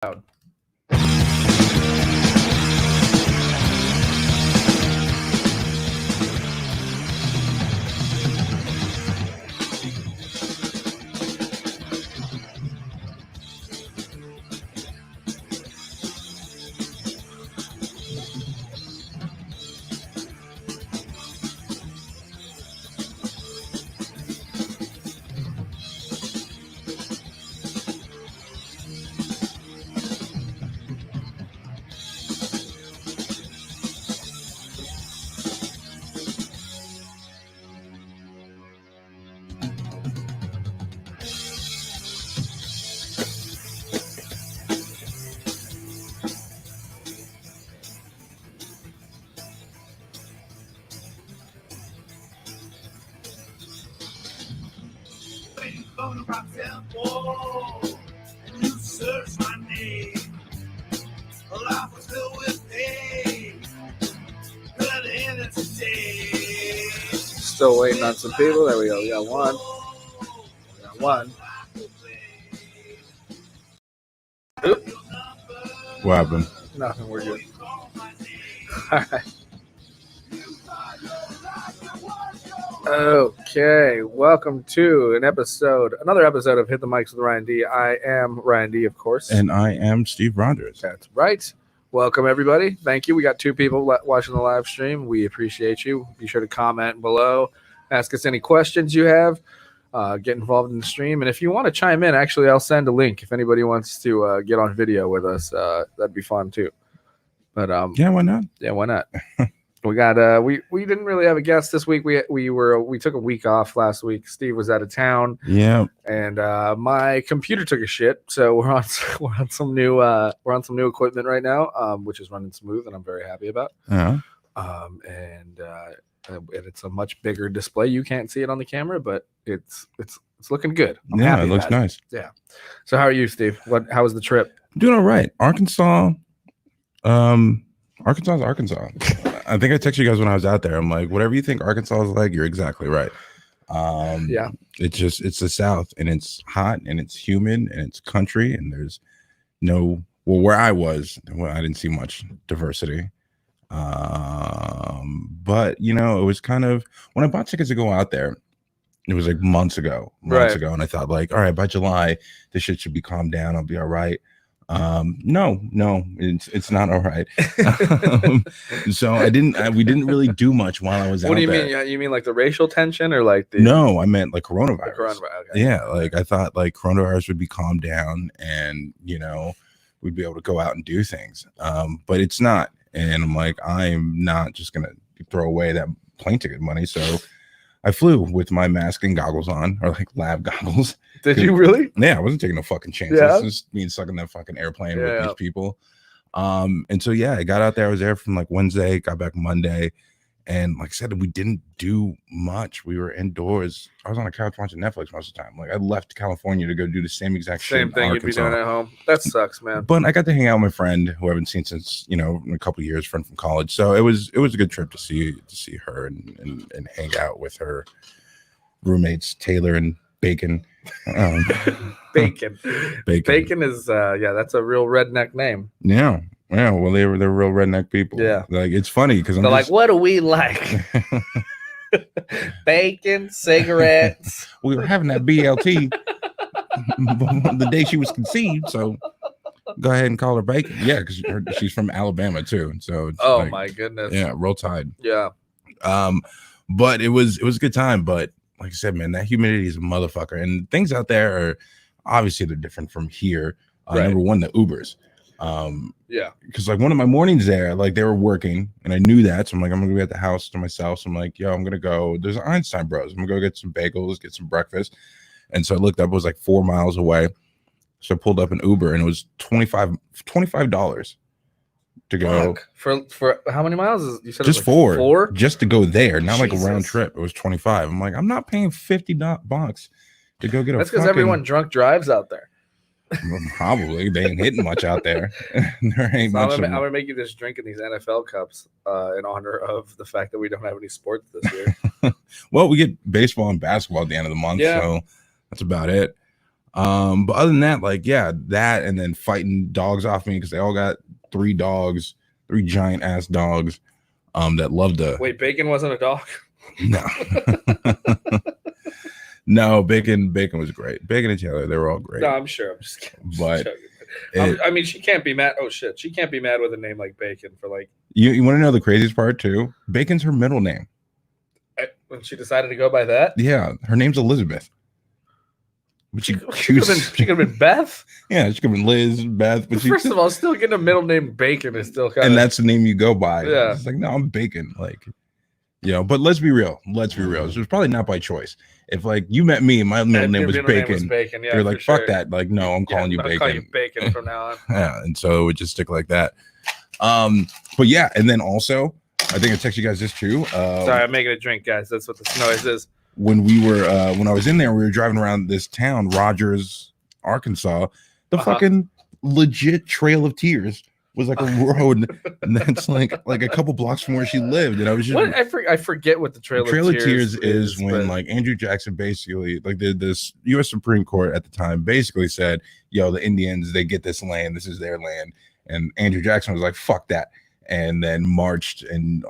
Out. Still waiting on some people. There we go. We got one. Oop. What happened? Nothing. We're good. All right. Okay. Welcome to another episode of Hit the Mics with Ryan D. I am Ryan D, of course. And I am Steve Rodgers. That's right. Welcome, everybody. Thank you. We got two people watching the live stream. We appreciate you. Be sure to comment below. Ask us any questions you have. Get involved in the stream. And if you want to chime in, actually, I'll send a link if anybody wants to get on video with us. That'd be fun, too. But yeah, why not? Yeah, why not? We got we didn't really have a guest this week. We took a week off last week. Steve was out of town. Yeah. And my computer took a shit, so we're on some new equipment right now, which is running smooth, and I'm very happy about. Uh-huh. And it's a much bigger display. You can't see it on the camera, but it's looking good. I'm happy it looks nice. Yeah. So how are you, Steve? How was the trip? Doing all right. Arkansas. Arkansas is Arkansas. I think I texted you guys when I was out there. I'm like, whatever you think Arkansas is like, you're exactly right. Yeah. It's the South, and it's hot, and it's humid, and it's country, and there's where I was, I didn't see much diversity. But it was kind of, when I bought tickets to go out there, it was like months ago, and I thought, like, all right, by July this shit should be calmed down, I'll be all right. No, it's not all right. So we didn't really do much while I was out there. What do you mean? You mean like the racial tension, or like the... No, I meant like coronavirus. Okay. Yeah, like I thought like coronavirus would be calmed down, and we'd be able to go out and do things. But it's not. And I'm like, I'm not just gonna throw away that plane ticket money. So I flew with my mask and goggles on, or like lab goggles. Did you really? Yeah, I wasn't taking no fucking chances. Yeah. Just me stuck in that fucking airplane with these people. And so I got out there. I was there from like Wednesday, got back Monday, and like I said, we didn't do much. We were indoors. I was on a couch watching Netflix most of the time. Like I left California to go do the same exact same thing you'd be doing at home. That sucks, man. But I got to hang out with my friend who I haven't seen since in a couple of years, friend from college. So it was a good trip to see her and hang out with her roommates Taylor and Bacon. Bacon is that's a real redneck name. Yeah, well, they're real redneck people. Yeah, like it's funny because they're like, what do we like? Bacon, cigarettes. We were having that BLT the day she was conceived, so go ahead and call her Bacon. Yeah, because she's from Alabama too, so it's my goodness. Yeah, Roll Tide. Yeah. But it was a good time. But like I said, man, that humidity is a motherfucker, and things out there are obviously they're different from here. Right. Number one, the Ubers. Yeah, because like one of my mornings there, like they were working, and I knew that, so I'm like, I'm gonna be at the house to myself. So I'm like, yo, I'm gonna go. There's Einstein Bros. I'm gonna go get some bagels, get some breakfast. And so I looked up, it was like 4 miles away. So I pulled up an Uber, and it was $25 to go. For how many miles? You said just it was like 4 just to go there, not Jesus. like a round trip. It was 25. I'm like, I'm not paying $50 to go get a. That's because everyone drunk drives out there. Probably they ain't hitting much out there. There ain't so much. I'm gonna make you just drink in these NFL cups in honor of the fact that we don't have any sports this year. Well, we get baseball and basketball at the end of the month, so that's about it. But other than that, like, yeah, that and then fighting dogs off me because they all got 3 dogs, 3 giant ass dogs that love to. Wait, Bacon wasn't a dog? No. No, Bacon was great. Bacon and Taylor, they were all great. No, I'm sure. I'm just kidding. But I mean, she can't be mad. Oh shit, she can't be mad with a name like Bacon for like. You want to know the craziest part too? Bacon's her middle name. When she decided to go by that. Yeah, her name's Elizabeth. But she could have been Beth. Yeah, she could have been Liz, Beth. But first of all, still getting a middle name Bacon is still kind of. And that's the name you go by. Yeah. It's like, no, I'm Bacon. Like, you know, but let's be real. It was probably not by choice. If like you met me, my middle name was Bacon. Yeah, you're like, fuck sure. that. Like, no, I'm calling you Bacon. Call you Bacon from now on. Yeah, and so it would just stick like that. But yeah, and then also, I think I texted you guys this too. Sorry, I'm making a drink, guys. That's what this noise is. When I was in there, we were driving around this town, Rogers, Arkansas. The fucking legit Trail of Tears was like a road, and that's like a couple blocks from where she lived. And I was just I forget what the Trail of Tears is when like Andrew Jackson basically like this U.S. Supreme Court at the time basically said, "Yo, the Indians, they get this land. This is their land." And Andrew Jackson was like, "Fuck that," and then marched and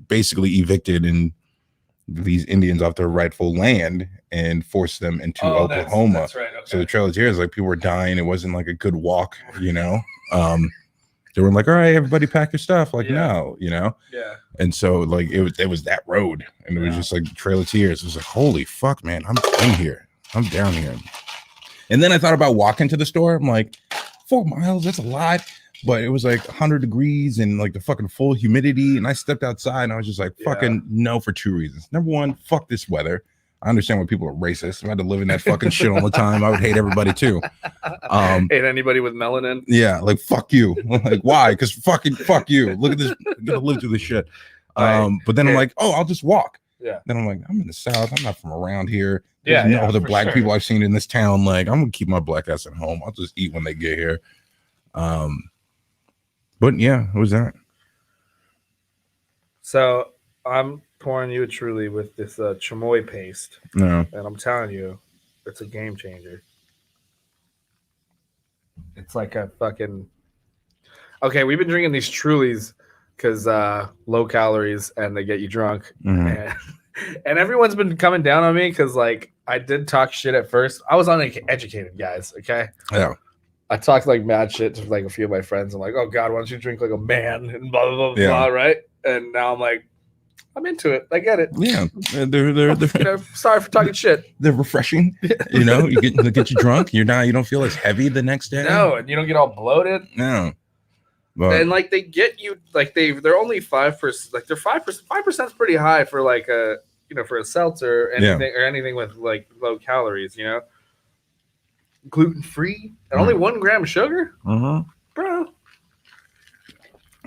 basically evicted and these Indians off their rightful land and forced them into Oklahoma. That's right. Okay. So the Trail of Tears, like people were dying. It wasn't like a good walk, you know. They were like, all right, everybody pack your stuff. Like, no, you know. Yeah. And so like it was that road, and it was just like Trail of Tears. It was like, holy fuck, man, I'm in here. I'm down here. And then I thought about walking to the store. I'm like, 4 miles, that's a lot. But it was like 100 degrees and like the fucking full humidity. And I stepped outside and I was just like, fucking no, for 2 reasons. Number one, fuck this weather. I understand when people are racist. If I had to live in that fucking shit all the time, I would hate everybody too. Hate anybody with melanin. Yeah, like fuck you. Like, why? Because fucking fuck you. Look at this. I'm gonna live through this shit. But then I'm like, oh, I'll just walk. Yeah. Then I'm like, I'm in the South. I'm not from around here. There's no other black people I've seen in this town. Like, I'm gonna keep my black ass at home. I'll just eat when they get here. But yeah, what was that? So I'm pouring you a Truly with this chamoy paste. No. And I'm telling you, it's a game changer. It's like a fucking. Okay, we've been drinking these Trulies because low calories and they get you drunk. Mm-hmm. And everyone's been coming down on me because like I did talk shit at first. I was uneducated, guys. Okay. Yeah. I talked like mad shit to like a few of my friends. I'm like, oh God, why don't you drink like a man and blah, blah, blah, blah, right? And now I'm like, I'm into it. I get it. Yeah. They're sorry for talking shit. They're refreshing. You know, you get you drunk. You don't feel as heavy the next day. No, and you don't get all bloated. No. But, and like they get you like they're only 5%. Like they're 5%. 5% is pretty high for like a for a seltzer or anything with like low calories, gluten free and only 1 gram of sugar. Bro.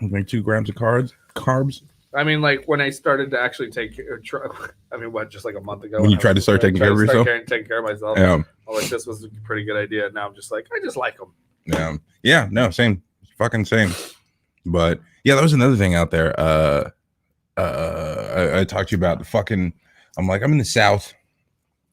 Like 2 grams of carbs. I mean, like when I started to actually take just like a month ago. When you tried to start taking care of yourself? Taking care of myself. Yeah. I'm like, this was a pretty good idea. Now I'm just like, I just like them. Yeah. Yeah. No, same. Fucking same. But yeah, that was another thing out there. I talked to you about the fucking. I'm like, I'm in the South.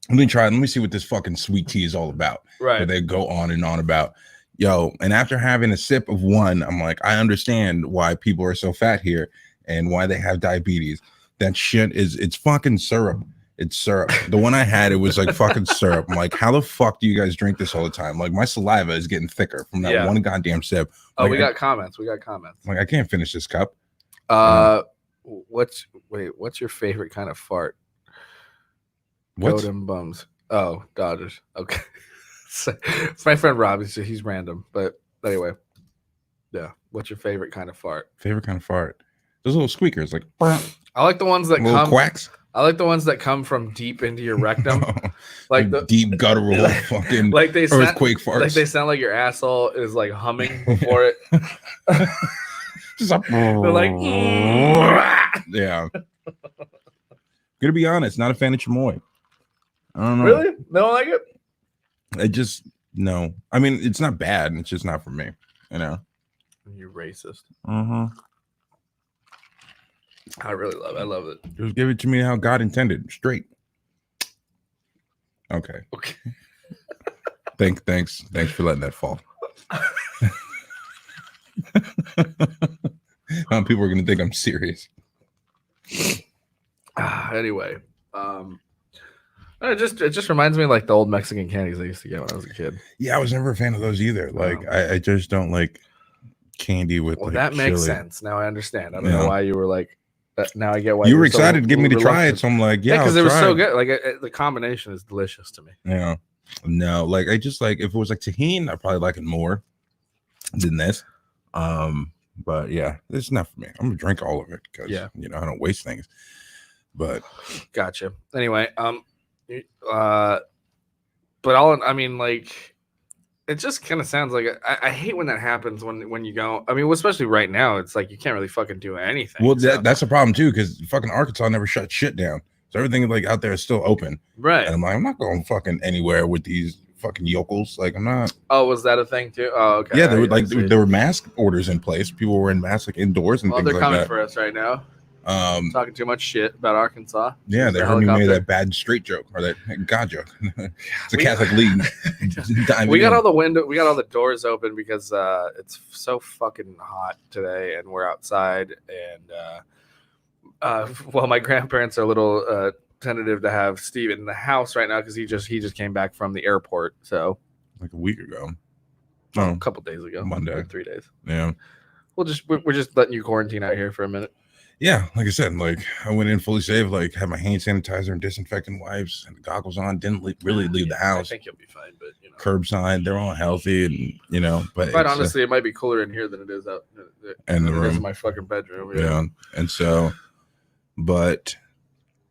Let me see what this fucking sweet tea is all about. Right. Where they go on and on about, yo. And after having a sip of one, I'm like, I understand why people are so fat here and why they have diabetes. That shit it's fucking syrup. It's syrup. The one I had, it was like fucking syrup. I'm like, how the fuck do you guys drink this all the time? Like my saliva is getting thicker from that one goddamn sip. Oh, like, we got comments. Like I can't finish this cup. What's your favorite kind of fart? What? Golden bums. Oh, Dodgers. Okay. So, my friend Rob, he's random, but anyway. Yeah. What's your favorite kind of fart? Favorite kind of fart. Those little squeakers, like I like the ones that little quacks. I like the ones that come from deep into your rectum, like the deep guttural fucking like they earthquake farts. Like they sound like your asshole is like humming before it. Just like, they're like, yeah. Gonna be honest, not a fan of chamoy. I don't know. Really? They don't like it? I just no. I mean, it's not bad. It's just not for me. You're racist. I really love it. I love it. Just give it to me how God intended. Straight. Okay. Thanks for letting that fall. People are gonna think I'm serious. Anyway, it just reminds me of like the old Mexican candies I used to get when I was a kid. Yeah, I was never a fan of those either. Like, I just don't like candy with. Well, like, that makes chili. sense. Now I understand. I don't know why you were like. Now I get why you were excited to get me to try it. So I'm like, yeah, because it was so good. Like the combination is delicious to me. Yeah, no, like I just like if it was like tahini, I probably like it more than this. But yeah, it's not for me. I'm gonna drink all of it because I don't waste things. But gotcha. Anyway, but I mean, like, it just kind of sounds like I hate when that happens when you go. I mean, especially right now, it's like you can't really fucking do anything. Well, that's a problem too because fucking Arkansas never shut shit down, so everything like out there is still open. Right. And I'm like, I'm not going fucking anywhere with these fucking yokels. Like, I'm not. Oh, was that a thing too? Oh, okay. Yeah, there were mask orders in place. People were in masks like indoors and things like that. They're coming for us right now. Talking too much shit about Arkansas. Yeah, they heard me made that bad straight joke or that God joke. It's a Catholic league. We got all the doors open because it's so fucking hot today, and we're outside. And well, my grandparents are a little tentative to have Steve in the house right now because he just came back from the airport. So like a week ago, a couple days ago, Monday, like 3 days. Yeah, we're just letting you quarantine out here for a minute. Yeah, like I said, like I went in fully safe, like had my hand sanitizer and disinfectant wipes and goggles on. Didn't really leave the house. I think you'll be fine, but curbside, they're all healthy, and but quite honestly, it might be cooler in here than it is out in the room. It is in my fucking bedroom. Yeah, and so, but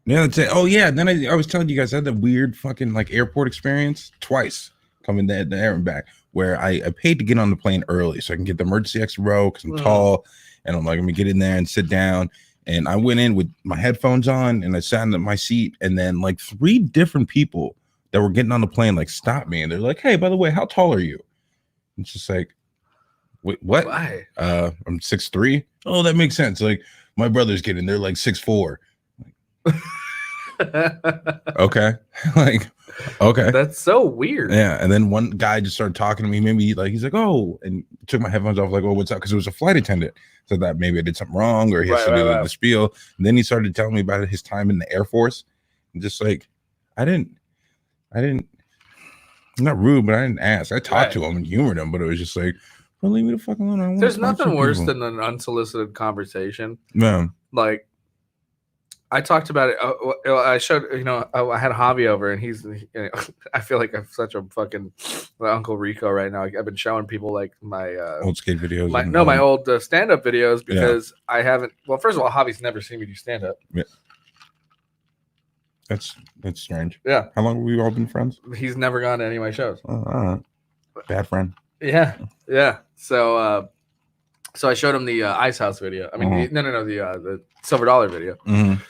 yeah, that's it. Oh yeah, then I was telling you guys I had the weird fucking like airport experience twice coming there and back where I paid to get on the plane early so I can get the emergency extra row because I'm tall. And I'm like, let me get in there and sit down. And I went in with my headphones on and I sat in my seat. And then like 3 different people that were getting on the plane like stopped me. And they're like, hey, by the way, how tall are you? It's just like, wait, what? Why? I'm 6'3". Oh, that makes sense. Like my brother's getting, they're like 6'4". Okay. Like, okay. That's so weird. Yeah. And then one guy just started talking to me. Maybe like, he's like, oh, and took my headphones off. Like, oh, what's up? Because it was a flight attendant. So that maybe I did something wrong or he has to do the spiel. And then he started telling me about his time in the Air Force. And just like, I didn't, I'm not rude, but I didn't ask. I talked to him and humored him, but it was just like, well, leave me the fuck alone. There's nothing worse than an unsolicited conversation. No. Like, I talked about it. I showed, I had Javi over, and he's. I feel like I'm such a fucking Uncle Rico right now. I've been showing people like my old skate videos. My old stand-up videos because I haven't. Well, first of all, Javi's never seen me do stand-up. Yeah. That's strange. Yeah. How long have we all been friends? He's never gone to any of my shows. All right. Bad friend. Yeah. So I showed him the Ice House video. I mean, the Silver Dollar video. Mm-hmm.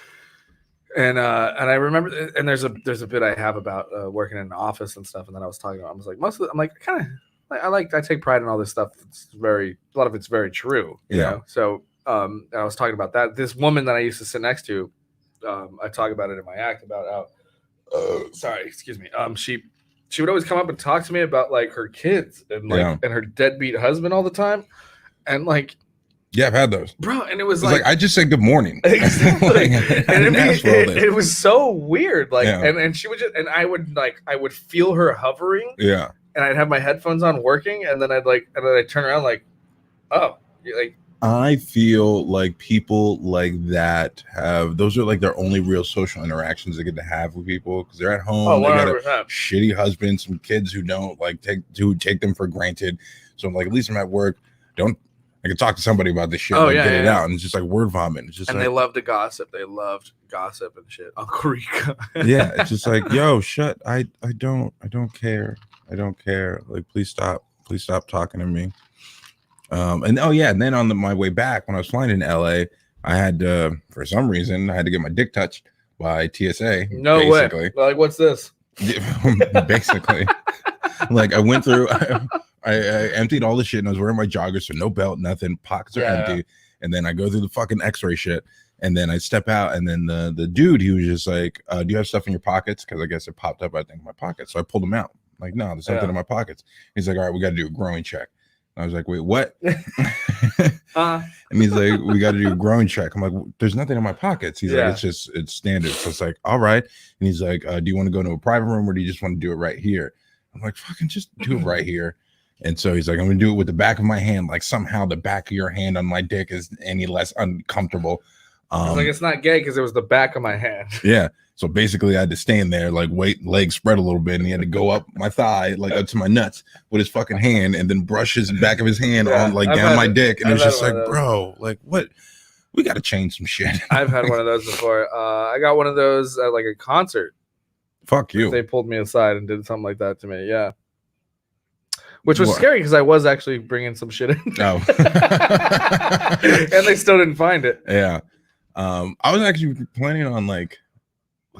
And I remember, and there's a bit I have about working in an office and stuff. And then I was talking about, I was like, I take pride in all this stuff. A lot of it's very true. You know? So, and I was talking about that. This woman that I used to sit next to, I talk about it in my act about how, sorry, excuse me. She would always come up and talk to me about like her kids and and her deadbeat husband all the time. And like, yeah, I've had those, bro. And it was like I just said good morning. Exactly. And it was so weird. Like, and she would just, and I would feel her hovering. Yeah. And I'd have my headphones on working, and then I'd turn around like, oh, like. I feel like people like that those are like their only real social interactions they get to have with people because they're at home. Oh, they got a shitty husband, some kids who don't take them for granted. So I'm like, at least I'm at work. I can talk to somebody about this shit. Get it out. And it's just like word vomit. It's just and they love to gossip. They loved gossip and shit. Uncle Rico. Yeah. It's just like, yo, shut. I don't care. I don't care. Like, please stop. Please stop talking to me. And then on my way back when I was flying in LA, I had for some reason I had to get my dick touched by TSA. No way. Like, what's this? Basically. Like I went through I emptied all the shit and I was wearing my joggers, so no belt, nothing, pockets are empty. And then I go through the fucking x-ray shit and then I step out and then the dude, he was just like, do you have stuff in your pockets? Because I guess it popped up, I think, in my pocket. So I pulled them out. I'm like, no, there's something in my pockets. He's like, all right, we got to do a growing check. I was like, wait, what? And he's like, we got to do a growing check. I'm like, there's nothing in my pockets. He's like, it's standard. So it's like, all right. And he's like, do you want to go to a private room or do you just want to do it right here? I'm like, fucking just do it right here. And so he's like, I'm going to do it with the back of my hand. Like somehow the back of your hand on my dick is any less uncomfortable. I was like, it's not gay because it was the back of my hand. Yeah. So basically I had to stand there, like wait, legs spread a little bit, and he had to go up my thigh, like up to my nuts with his fucking hand, and then brush his back of his hand on like down my dick. And it was just like, bro, like what? We got to change some shit. I've had one of those before. I got one of those at like a concert. Fuck you. They pulled me aside and did something like that to me. Yeah. Which was scary because I was actually bringing some shit in. Oh. And they still didn't find it. Yeah. I was actually planning on like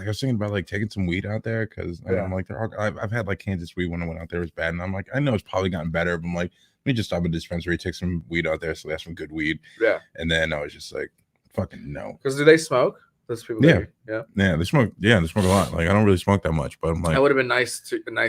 I was thinking about like taking some weed out there because I'm like, I've had like Kansas weed when I went out there, it was bad. And I'm like, I know it's probably gotten better, but I'm like, let me just stop at a dispensary, take some weed out there. So they have some good weed. Yeah. And then I was just like, fucking no. Because do they smoke? Those people? Yeah. They smoke. Yeah, they smoke a lot. Like I don't really smoke that much, but I'm like, it would have been nice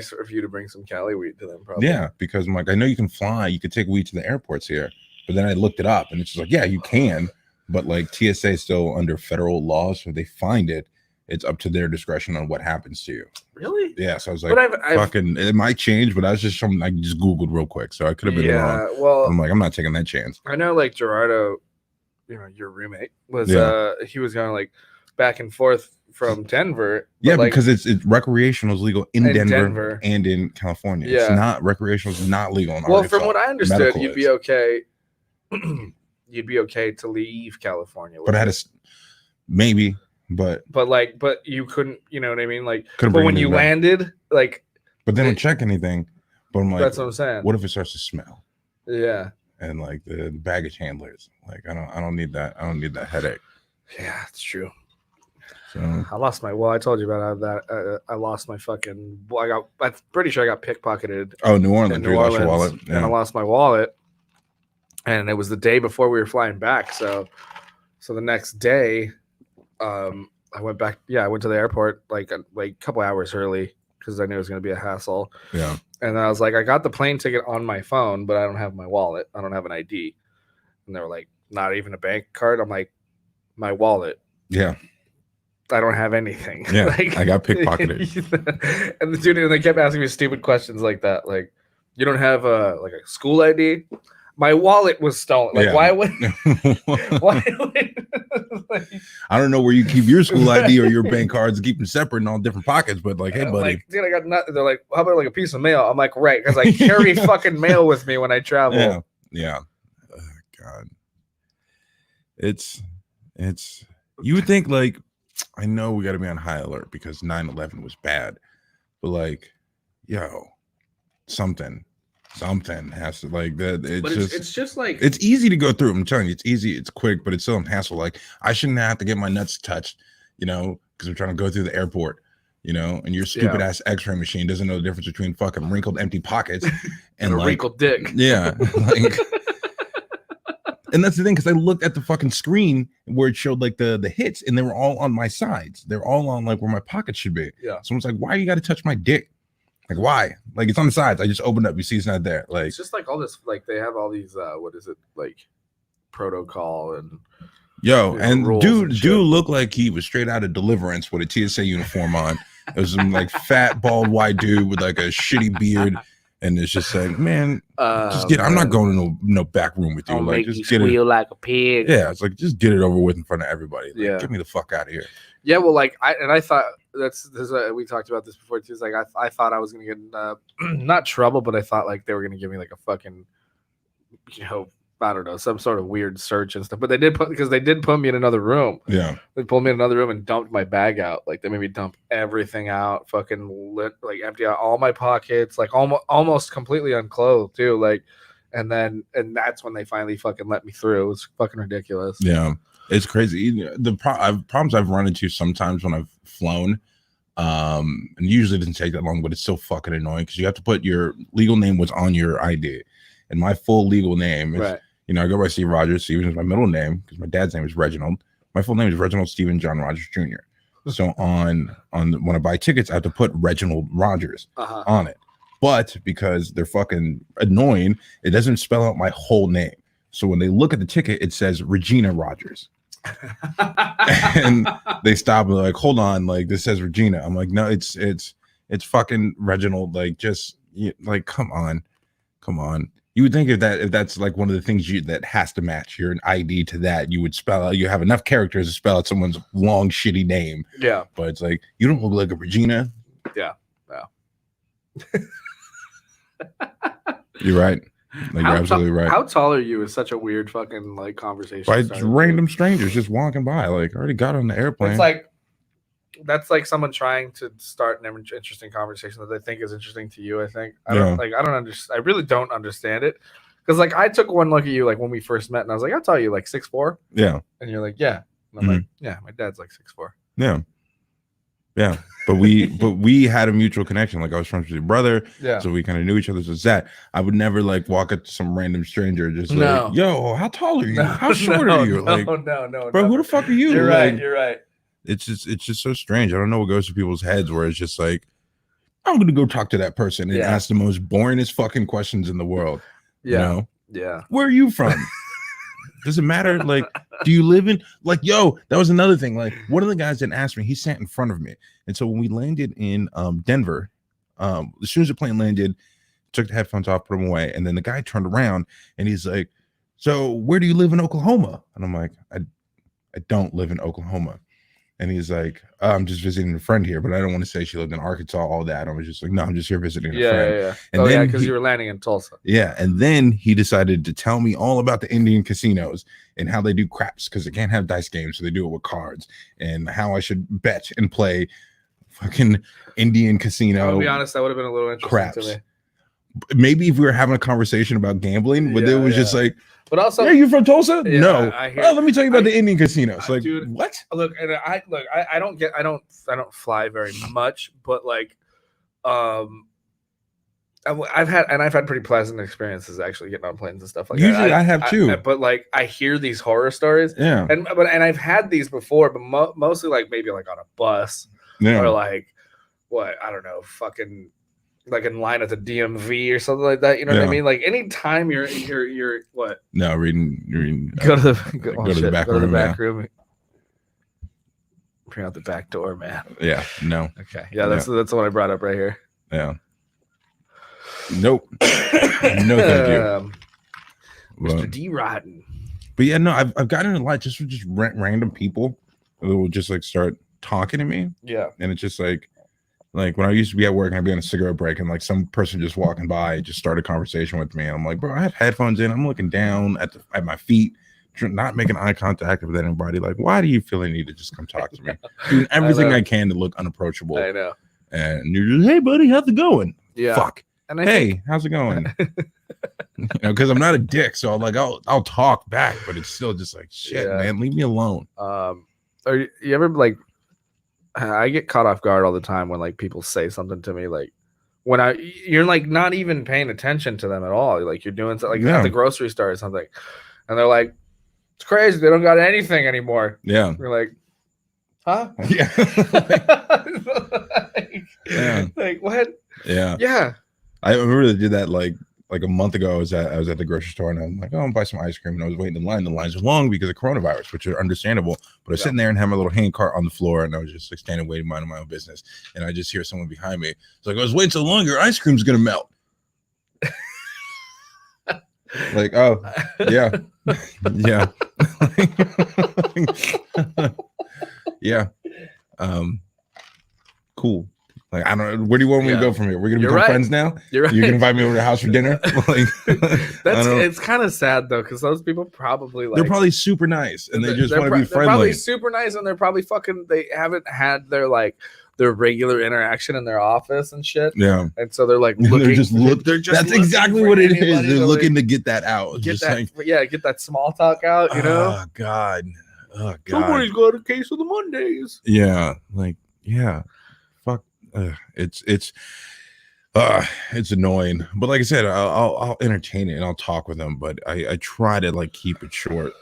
for you to bring some Cali weed to them, probably. Yeah, because I'm like, I know you can fly, you could take weed to the airports here, but then I looked it up and it's just like, yeah, you can, but like TSA is still under federal law, so if they find it, it's up to their discretion on what happens to you. Really? Yeah. So I was like, fucking, it might change, but I was just something I just Googled real quick, so I could have been wrong. Well, I'm like, I'm not taking that chance. I know, like Gerardo, your roommate was, he was going like back and forth from Denver. Yeah, like, because it's recreational is legal in Denver and in California. Yeah. It's not recreational is not legal in Arkansas. From what I understood, you'd be okay. You'd be okay to leave California. But I had maybe. But you couldn't, you know what I mean? Like, but when you landed, like, but they don't check anything. But I'm like, that's what I'm saying. What if it starts to smell? Yeah. And like the baggage handlers, like, I don't need that. I don't need that headache. Yeah, it's true. So I lost my. Well, I told you about that. I lost my fucking. I'm pretty sure I got pickpocketed. Oh, New Orleans. You lost your wallet. Yeah. And I lost my wallet. And it was the day before we were flying back. So the next day. I went back. Yeah, I went to the airport like a couple hours early because I knew it was going to be a hassle. Yeah. And then I was like, I got the plane ticket on my phone, but I don't have my wallet. I don't have an ID. And they were like, not even a bank card. I'm like, my wallet. Yeah. I don't have anything. Yeah. Like, I got pickpocketed. And the dude, and they kept asking me stupid questions like that. Like, you don't have a school ID? My wallet was stolen. Like, why would? Why would? Like, I don't know where you keep your school ID or your bank cards. Keep them separate in all different pockets. But like, hey, buddy, like, dude, I got nothing. They're like, how about like a piece of mail? I'm like, right, because I carry fucking mail with me when I travel. Yeah, yeah. Oh, God, it's. You would think like, I know we got to be on high alert because 9/11 was bad, but like, something has to like that. It's just like it's easy to go through. I'm telling you, it's easy, it's quick, but it's still a hassle. Like I shouldn't have to get my nuts touched, because I'm trying to go through the airport, and your stupid ass X-ray machine doesn't know the difference between fucking wrinkled empty pockets and a like, wrinkled dick. Yeah, like, and that's the thing because I looked at the fucking screen where it showed like the hits, and they were all on my sides. They're all on like where my pockets should be. Yeah. Someone's like, "Why you got to touch my dick?" Like, why? Like, it's on the sides. I just opened up. You see it's not there. Like, it's just like all this, like, they have all these, what is it, like, protocol and... and dude looked like he was straight out of Deliverance with a TSA uniform on. It was some, like, fat, bald, white dude with, like, a shitty beard. And it's just like, man, I'm not going to no back room with you. I'll like, just you get squeal like a pig. Yeah, it's like, just get it over with in front of everybody. Like, get me the fuck out of here. Yeah, well, like, I thought we talked about this before too. It's like I thought I was gonna get not trouble, but I thought like they were gonna give me like a fucking, I don't know, some sort of weird search and stuff. But they did put me in another room. Yeah, they pulled me in another room and dumped my bag out. Like they made me dump everything out, fucking like empty out all my pockets, like almost completely unclothed too. Like, and that's when they finally fucking let me through. It was fucking ridiculous. Yeah. It's crazy. The problems I've run into sometimes when I've flown, and usually it doesn't take that long, but it's so fucking annoying because you have to put your legal name was on your ID, and my full legal name is, I go by Steve Rodgers. Steven is my middle name because my dad's name is Reginald. My full name is Reginald Stephen John Rodgers Jr. So on when I buy tickets, I have to put Reginald Rodgers on it. But because they're fucking annoying, it doesn't spell out my whole name. So when they look at the ticket, it says Regina Rodgers. And they stop and they're like, hold on, like this says Regina. I'm like, no, it's fucking Reginald. Like, just like, come on. You would think if that's like one of the things that has to match your ID to that, you would spell out, you have enough characters to spell out someone's long shitty name. Yeah. But it's like, you don't look like a Regina. Yeah. Wow. You're right. Like, you're absolutely right. How tall are you is such a weird fucking like conversation. By random strangers just walking by. Like, I already got on the airplane. It's like, that's like someone trying to start an interesting conversation that they think is interesting to you. I think I really don't understand it, because like I took one look at you like when we first met and I was like, I'll tell you like 6'4". Yeah. And you're like, yeah. And I'm like, yeah, my dad's like 6'4". Yeah. But we had a mutual connection. Like, I was friends with your brother. Yeah. So we kind of knew each other. So that I would never like walk up to some random stranger just like, yo, how tall are you? How short are you? Like, no. Bro, who the fuck are you? You're like, right. You're right. It's just so strange. I don't know what goes through people's heads where it's just like, I'm gonna go talk to that person and ask the most boringest fucking questions in the world. Yeah. You know? Yeah. Where are you from? Does it matter? Like, do you live in like, yo, that was another thing. Like, one of the guys didn't ask me, he sat in front of me. And so when we landed in Denver, as soon as the plane landed, took the headphones off, put them away, and then the guy turned around and he's like, so where do you live in Oklahoma? And I'm like, I don't live in Oklahoma. And he's like, I'm just visiting a friend here, but I don't want to say she lived in Arkansas, all that. I was just like, no, I'm just here visiting a friend. Yeah. And then because you were landing in Tulsa. Yeah. And then he decided to tell me all about the Indian casinos and how they do craps, because they can't have dice games, so they do it with cards, and how I should bet and play fucking Indian casino. I'll be honest, that would have been a little interesting craps. to me. Maybe if we were having a conversation about gambling, but it was just like, but also, are you from Tulsa? Yeah, no. Let me tell you about the Indian casinos. Like, dude, what? Look, and I don't fly very much, but like, I've had pretty pleasant experiences actually getting on planes and stuff like Usually that. I have too. But like, I hear these horror stories. Yeah. And I've had these before, but mostly like maybe like on a bus or like what, I don't know, fucking like in line at the DMV or something like that. You know what I mean? Like anytime you're what? No, reading. Go to the back room. Go to the back room. Bring out the back door, man. Yeah. No. Okay. Yeah, that's the one I brought up right here. Yeah. Nope. No, thank you, Mr. D. Rodden. But yeah, no, I've gotten in a lot just random people who will just like start talking to me. Yeah. And it's just like when I used to be at work and I'd be on a cigarette break and like some person just walking by just started a conversation with me. And I'm like, bro, I have headphones in. I'm looking down at my feet, not making eye contact with anybody. Like, why do you feel the need to just come talk to me? Doing everything I can to look unapproachable. I know. And you're just, hey, buddy, how's it going? Yeah. Fuck. And hey, how's it going? Because I'm not a dick, so I'll talk back, but it's still just like, shit, man, leave me alone. Are you ever like? I get caught off guard all the time when like people say something to me, like when you're like not even paying attention to them at all. Like you're doing something like at the grocery store or something, and they're like, "It's crazy, they don't got anything anymore." Yeah, you're like, huh? Yeah. Like what? Yeah. I remember they did that like a month ago. I was at the grocery store and I'm like, oh, I'm buy some ice cream, and I was waiting in line. The lines were long because of coronavirus, which are understandable. But I was sitting there and had my little hand cart on the floor, and I was just like standing waiting, minding my own business. And I just hear someone behind me. It's like, I was waiting so long, your ice cream's gonna melt. Like, oh yeah, yeah, yeah. Cool. Like, I don't know. Where do you want me to go from here? We're gonna become friends now. You're right. You're gonna invite me over to the house for dinner. Like, it's kind of sad though, because those people probably like they're probably super nice and they just want to be friendly. They're probably super nice, and they're probably they haven't had their regular interaction in their office and shit. Yeah, and so they're like looking. They're just that's exactly what it is. They're looking to get that out. Get that small talk out. You know? Oh God. Somebody's got a case of the Mondays. Yeah, like fuck. It's annoying, but like I said, I'll entertain it and I'll talk with them, but I try to like keep it short.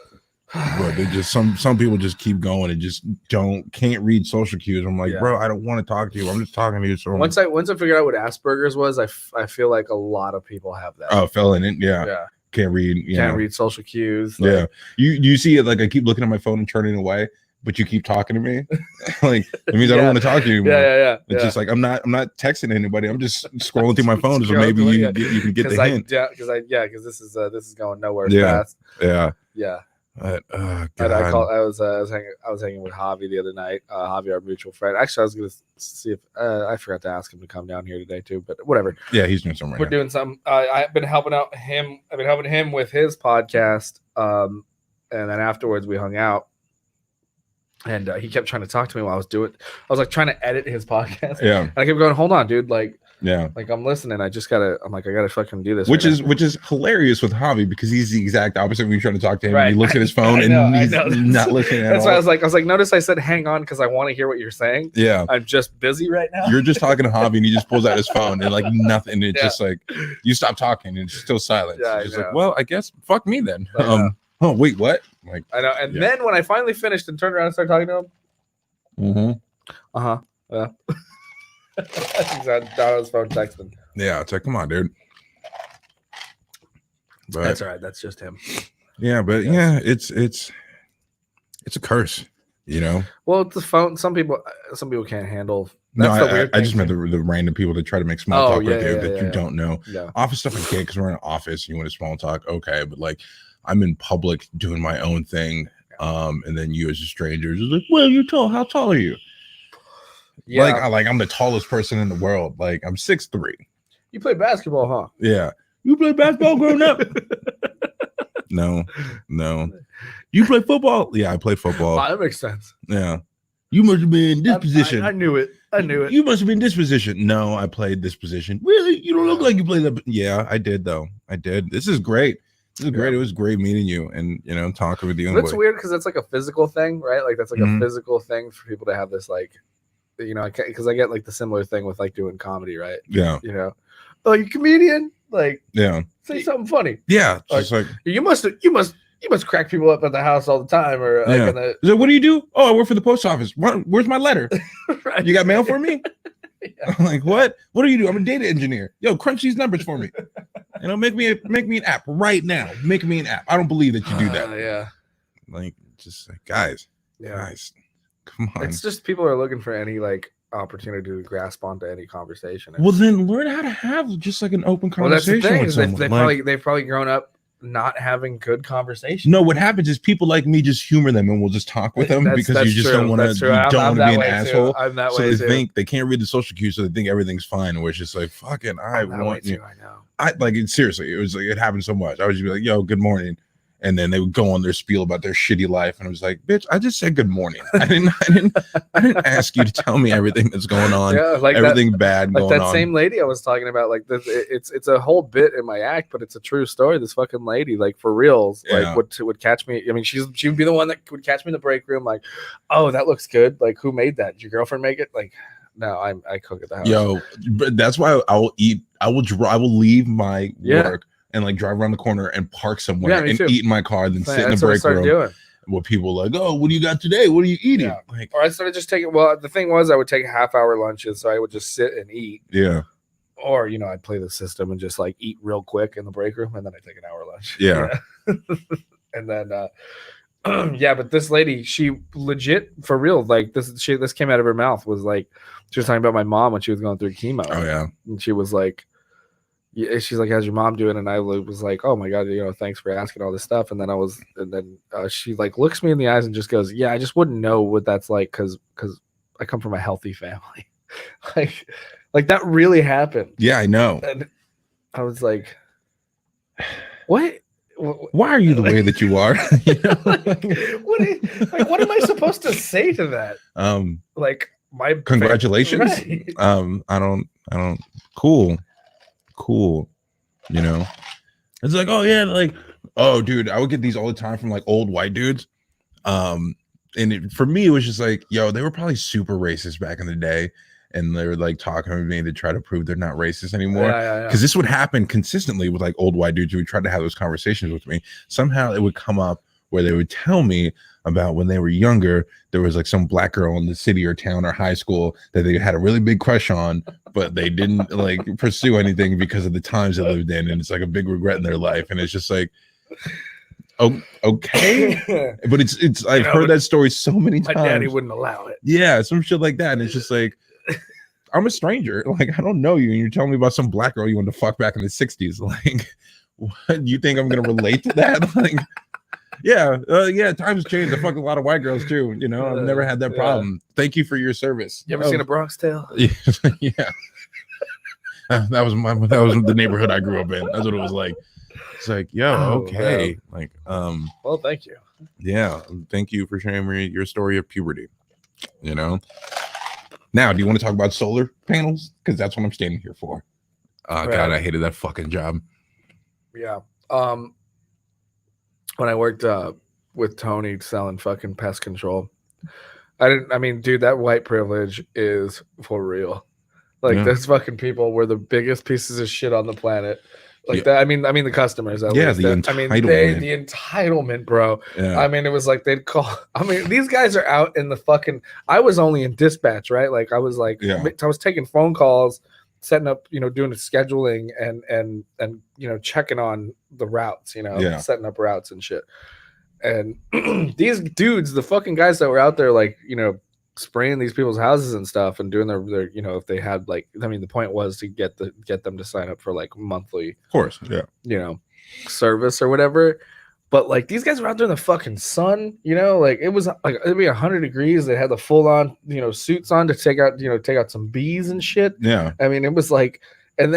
Bro, they just some people just keep going and just can't read social cues. I'm like, bro, I don't want to talk to you. I'm just talking to you. So once I figured out what Asperger's was, I feel like a lot of people have that. Oh, fell in it. Yeah. Can't read. Can't read social cues. Like, you see it, like I keep looking at my phone and turning away, but you keep talking to me. Like it means I don't want to talk to you anymore. Yeah. It's just like I'm not texting anybody. I'm just scrolling through my phone, so maybe you can get the hint. Because this is going nowhere fast. Yeah. But, I was hanging with Javi the other night. Javi, our mutual friend. Actually, I was gonna see if I forgot to ask him to come down here today too. But whatever. Yeah, he's doing something. We're doing something. I've been helping him. I've been helping him with his podcast. And then afterwards we hung out. And he kept trying to talk to me while I was like trying to edit his podcast. Yeah. And I kept going, hold on, dude. Like. Yeah, like I'm listening. I gotta fucking do this. Which is hilarious with Javi because he's the exact opposite when you're trying to talk to him. Right. He looks at his phone and he's not listening at all. That's why I was like, notice I said hang on because I want to hear what you're saying. Yeah, I'm just busy right now. You're just talking to Javi and he just pulls out his phone and like nothing. It's just like you stop talking and it's still silent. Yeah, it's just like, well, I guess fuck me then. Oh wait, what? Like I know. And then when I finally finished and turned around and started talking to him. Yeah. He's down his phone texting. Yeah, it's like, come on, dude. But that's all right. That's just him. Yeah, but it's a curse, you know. Well, it's the phone. Some people can't handle. I just meant the random people that try to make small talk with you that you don't know. Yeah. Office stuff I get because we're in an office and you want to small talk, okay, but like I'm in public doing my own thing, and then you as a stranger is like, well, you're tall. How tall are you? Yeah, like I'm the tallest person in the world. Like I'm 6'3". You play basketball, huh? Yeah. You play basketball growing up? No. You play football? Yeah, I played football. That makes sense. Yeah. You must have been in this position. I knew it. You must have been in this position. No, I played this position. Really? You don't look like you played that. Yeah, I did though. I did. This is great. It was great meeting you and talking with you. It's weird because it's like a physical thing, right? Like that's like a physical thing for people to have this like. Because I get like the similar thing with like doing comedy, right? Yeah. Oh, you comedian? Like, yeah. Say something funny. Yeah. Just like you must crack people up at the house all the time, or so what do you do? Oh, I work for the post office. Where's my letter? Right. You got mail for me? Yeah. I'm like, what? What do you do? I'm a data engineer. Yo, crunch these numbers for me. Make me an app right now. Make me an app. I don't believe that you do that. Yeah. Like, just like guys. Come on. It's just people are looking for any like opportunity to grasp onto any conversation. Well, then learn how to have just like an open conversation with someone. They've probably grown up not having good conversation. No, what happens is people like me just humor them and we'll just talk with them because you just don't want to. You don't want to be an asshole. I'm that so way they too. think they can't read the social cues, so they think everything's fine. Where it's just like fucking, I want you. I know. I like it seriously. It was like it happened so much. I would just be like, "Yo, good morning." And then they would go on their spiel about their shitty life, and I was like, "Bitch, I just said good morning. I didn't ask you to tell me everything that's going on. Like everything bad going on." Like that same lady I was talking about. Like this, it's a whole bit in my act, but it's a true story. This fucking lady, like for reals, like would would me. I mean, she would be the one that would catch me in the break room. Like, oh, that looks good. Like, who made that? Did your girlfriend make it? Like, no, I cook at the house. Yo, but that's why I will eat. I will leave my work. And like drive around the corner and park somewhere and eat in my car, then sit in the break room. Doing. What people like, oh, what do you got today? What are you eating? Yeah. Like, or I started just taking. Well, the thing was, I would take half-hour lunches, so I would just sit and eat. Yeah. Or I'd play the system and just like eat real quick in the break room, and then I take an hour lunch. Yeah. And then, but this lady, she legit for real, like this came out of her mouth was like she was talking about my mom when she was going through chemo. Oh yeah. And she was like. Yeah, she's like, how's your mom doing? And I was like, oh my God, thanks for asking all this stuff. And then she like looks me in the eyes and just goes, yeah, I just wouldn't know what that's like because I come from a healthy family. like that really happened. Yeah, I know. And I was like, what? Why are you the way that you are? What am I supposed to say to that? Like my congratulations. Right. I don't. Cool, it's like, oh yeah, like, oh dude, I would get these all the time from like old white dudes, and for me it was just like, yo, they were probably super racist back in the day, and they were like talking to me to try to prove they're not racist anymore, because this would happen consistently with like old white dudes who would try to have those conversations with me. Somehow it would come up where they would tell me about when they were younger, there was like some black girl in the city or town or high school that they had a really big crush on, but they didn't like pursue anything because of the times they lived in. And it's like a big regret in their life. And it's just like, oh, okay. But it's I've heard that story so many times. My daddy wouldn't allow it. Yeah, some shit like that. And it's just like, I'm a stranger. Like, I don't know you. And you're telling me about some black girl you wanted to fuck back in the 60s. Like, what? You think I'm going to relate to that? Like, yeah, times change. I fucked a lot of white girls too. You know, I've never had that problem. Thank you for your service. You ever seen a Bronx Tale? Yeah. That was the neighborhood I grew up in. That's what it was like. It's like, yo, okay. Man. Like, well, thank you. Yeah, thank you for sharing me your story of puberty. You know. Now, do you want to talk about solar panels? Because that's what I'm standing here for. Right. God, I hated that fucking job. Yeah. When I worked with Tony selling fucking pest control, I mean, dude, that white privilege is for real. Like, those fucking people were the biggest pieces of shit on the planet. Like that. I mean, the customers. The entitlement, bro. Yeah. I mean, it was like they'd call. I mean, these guys are out in the fucking. I was only in dispatch, right? Like, I was like, I was taking phone calls, setting up, doing the scheduling and checking on the routes, setting up routes and shit. And these dudes, the fucking guys that were out there, like, spraying these people's houses and stuff and doing their if they had like, I mean, the point was to get them to sign up for like monthly, of course, service or whatever. But like, these guys were out there in the fucking sun, like it was like it'd be 100 degrees. They had the full on suits on to take out some bees and shit. Yeah, I mean, it was like, and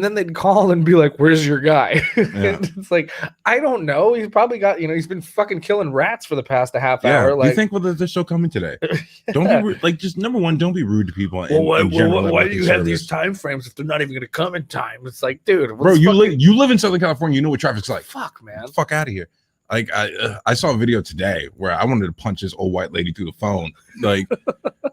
then they'd call and be like, "Where's your guy?" Yeah. It's like, I don't know. He's probably got, he's been fucking killing rats for the past half hour. Like, you think, well, they're still coming today? Don't be rude. Like, just number one, don't be rude to people. Why do you have these time frames if they're not even going to come in time? It's like, dude, bro, you live in Southern California. You know what traffic's like. Fuck, man. Fuck out of here. Like, I saw a video today where I wanted to punch this old white lady through the phone. Like,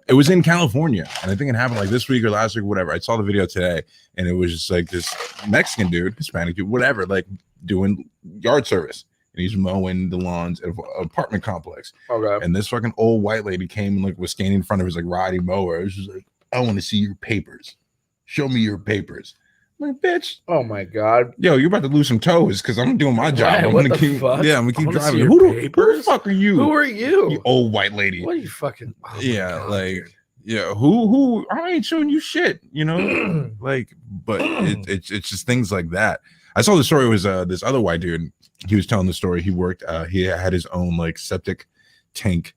it was in California, and I think it happened like this week or last week, or whatever. I saw the video today, and it was just like this Mexican dude, Hispanic dude, whatever, like doing yard service, and he's mowing the lawns of an apartment complex. Okay. And this fucking old white lady came and like was standing in front of his like riding mower. It was just like, I want to see your papers. Show me your papers. Like, bitch. Oh my god. Yo, you're about to lose some toes because I'm doing my job. I'm gonna keep driving. Who the fuck are you? Who are you? You old white lady. What are you fucking God, like dude. Yeah, who I ain't showing you shit, like, but it's just things like that. I saw the story. It was this other white dude. He was telling the story. He worked he had his own like septic tank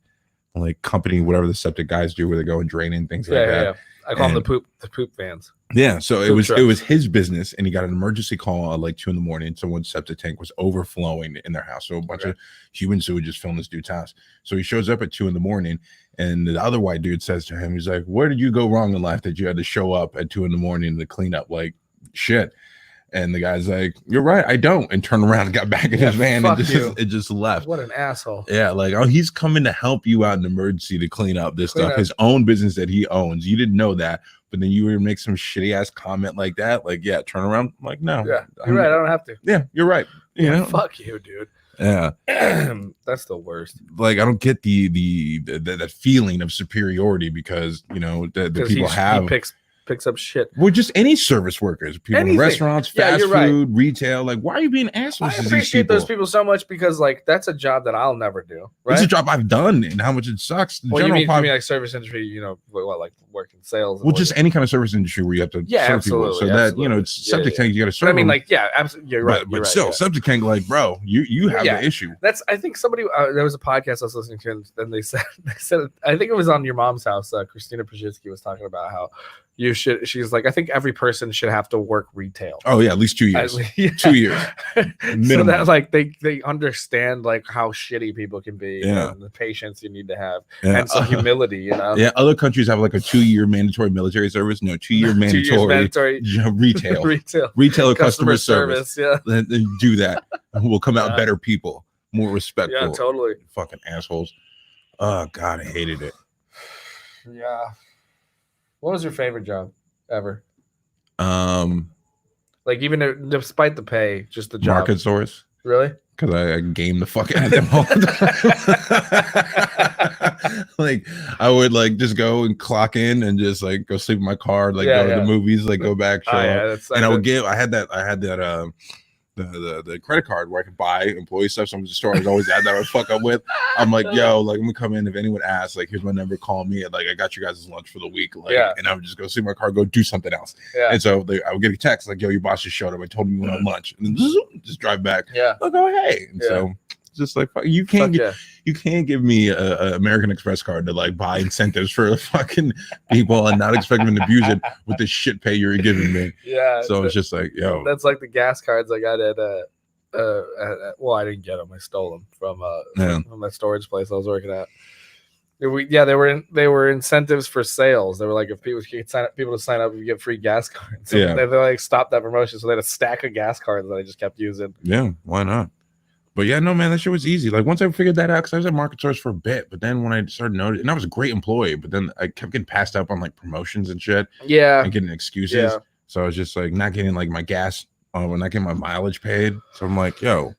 like company, whatever the septic guys do where they go and drain in things like that. Yeah. I call them the poop vans. Yeah, so it was his business, and he got an emergency call at like 2 a.m. Someone's septic tank was overflowing in their house. So a bunch of human sewage just filled this dude's house. So he shows up at 2 a.m, and the other white dude says to him, he's like, "Where did you go wrong in life that you had to show up at 2 a.m. to clean up like shit?" And the guy's like, "You're right, I don't," and turned around and got back in his van and it just left. What an asshole. Yeah, like, oh, he's coming to help you out in emergency to clean up this stuff. His own business that he owns. You didn't know that, but then you would make some shitty ass comment like that. Like, yeah, turn around. I'm like, no. Yeah, you're right. I don't have to. Yeah, you're right. Fuck you, dude. Yeah. That's the worst. Like, I don't get that feeling of superiority because, the people have. He picks up shit. Well, just any service workers, people in restaurants, fast food, retail. Like, why are you being assholes? I appreciate those people so much because, like, that's a job that I'll never do. Right? It's a job I've done, and how much it sucks. You mean like service industry? Like working sales? Well, just any kind of service industry where you have to serve people. So that it's septic tank, you got to serve. But I mean, like, absolutely, you're right. But still, septic tank, like, bro, you have the issue. That's. I think somebody there was a podcast I was listening to, and then they said I think it was on Your Mom's House. Christina Pajitsky was talking about how. She's like, I think every person should have to work retail. Oh yeah, at least 2 years. 2 years. So that like they understand like how shitty people can be and the patience you need to have and some humility, Yeah, other countries have like a 2-year mandatory military service. No, 2-year mandatory retail customer service. Yeah. Then do that. We'll come out better people, more respectful. Yeah, totally. Fucking assholes. Oh God, I hated it. Yeah. What was your favorite job ever? Like, even despite the pay, just the job. Market source. Really? because I game the fuck out of them all the time. Like I would like just go and clock in and just like go sleep in my car, like go to the movies, like go back, show up. And I had that the credit card where I could buy employee stuff. Some of the stores always had that I would fuck up with. I'm like, yo, like, let me come in. If anyone asks, like, here's my number, call me. And like, I got you guys' lunch for the week. Like, and I would just go see my car, go do something else. And so I would get a text like, yo, your boss just showed up. I told him you went on lunch. And then just drive back. I'll go, hey. And so just like, you can't give me a American Express card to like buy incentives for fucking people and not expect them to abuse it with the shit pay you're giving me. So it's just like, yo, that's like the gas cards I got at well, I didn't get them. I stole them from that storage place I was working at. They were incentives for sales. They were like, if people could sign up, people to sign up, you get free gas cards. So they like stopped that promotion, so they had a stack of gas cards that I just kept using. Yeah, why not? But yeah, no, man, that shit was easy. Like once I figured that out, because I was at Market Source for a bit, but then when I started noticing, and I was a great employee, but then I kept getting passed up on like promotions and shit. And getting excuses. So I was just like not getting like my gas, not getting my mileage paid. So I'm like, yo,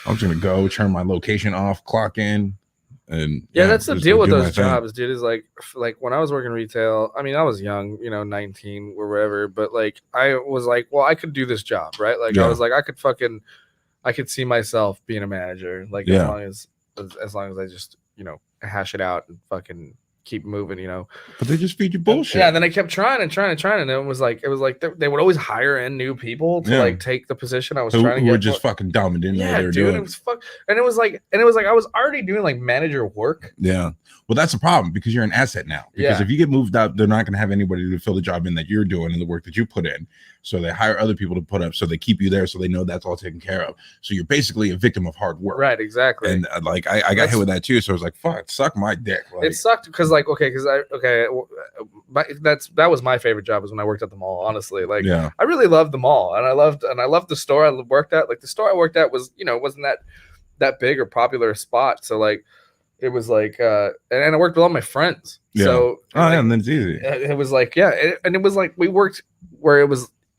I'm just gonna go turn my location off, clock in, and that's the deal with those jobs, dude. Is like when I was working retail. I mean, I was young, 19 or whatever, but like I was like, well, I could do this job, right? Like I was like, I could see myself being a manager, like as long as I just hash it out and fucking keep moving, But they just feed you bullshit. And then I kept trying, and it was like they would always hire in new people to like take the position I was trying to get. Who were just fucking dumb and didn't know what they were doing. It was and it was like I was already doing like manager work. Yeah. Well, that's a problem because you're an asset now. Because if you get moved up, they're not going to have anybody to fill the job in that you're doing and the work that you put in. So they hire other people to put up, so they keep you there, so they know that's all taken care of. So you're basically a victim of hard work. Right, exactly. And like I got hit with that too. So I was like, fuck, suck my dick. Like, it sucked because that was my favorite job, was when I worked at the mall. Honestly, like I really loved the mall, and I loved the store I worked at. Like the store I worked at was wasn't that big or popular spot. So like it was like and I worked with all my friends. So and then it's easy. It was like and it was like we worked where it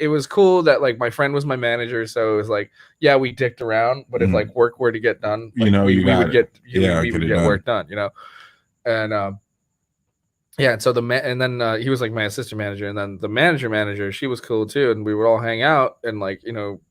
was cool that like my friend was my manager, so it was like we dicked around, but if like work were to get done, like, we would get work done, and and so then he was like my assistant manager, and then the manager, she was cool too, and we would all hang out and like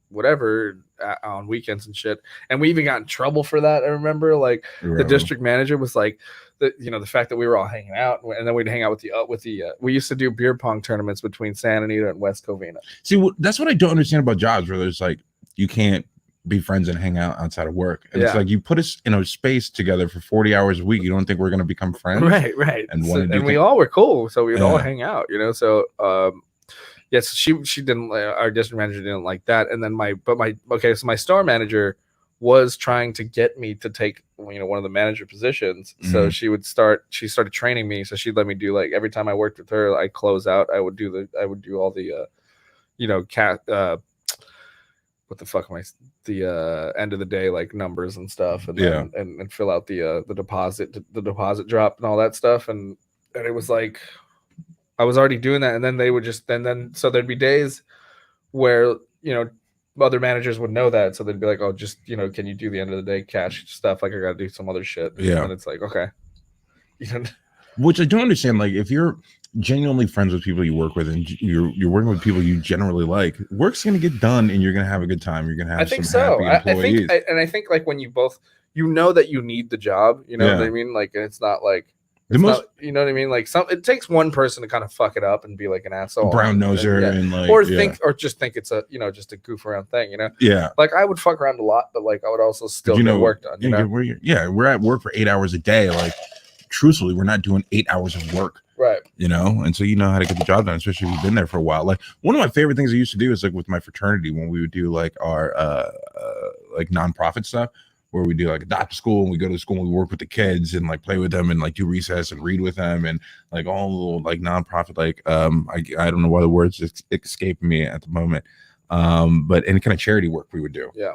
whatever on weekends and shit, and we even got in trouble for that. I remember like the district manager was like the fact that we were all hanging out, and then we'd hang out with the we used to do beer pong tournaments between Santa Anita and West Covina. See, that's what I don't understand about jobs where there's like you can't be friends and hang out outside of work, and it's like you put us in a space together for 40 hours a week. You don't think we're going to become friends, right? And we all were cool, so we would all hang out, so yes, she didn't. Our district manager didn't like that, and then so my store manager was trying to get me to take one of the manager positions. So she started training me, so she'd let me do like every time I worked with her, I'd close out, I would do all the what the fuck am I the end of the day like numbers and stuff, and and fill out the deposit drop and all that stuff, and it was like I was already doing that, and then they would so there'd be days where other managers would know that, so they'd be like, oh, just can you do the end of the day cash stuff, like I gotta do some other shit, and it's like, okay, which I don't understand. Like if you're genuinely friends with people you work with, and you're working with people you generally like, work's gonna get done, and you're gonna have a good time. You're gonna have happy employees. I think like when you both that you need the job, what I mean, like it's not like you know what I mean? Like it takes one person to kind of fuck it up and be like an asshole, brown noser, and like, or just think it's a just a goof around thing, Yeah. Like I would fuck around a lot, but like I would also still get work done. We're at work for 8 hours a day. Like truthfully, we're not doing 8 hours of work. Right. And so how to get the job done, especially if you've been there for a while. Like one of my favorite things I used to do is like with my fraternity when we would do like our like nonprofit stuff, where we do like adopt a school, and we go to the school and we work with the kids and like play with them and like do recess and read with them and like all little like nonprofit, like I don't know why the words escape me at the moment, but any kind of charity work we would do. Yeah.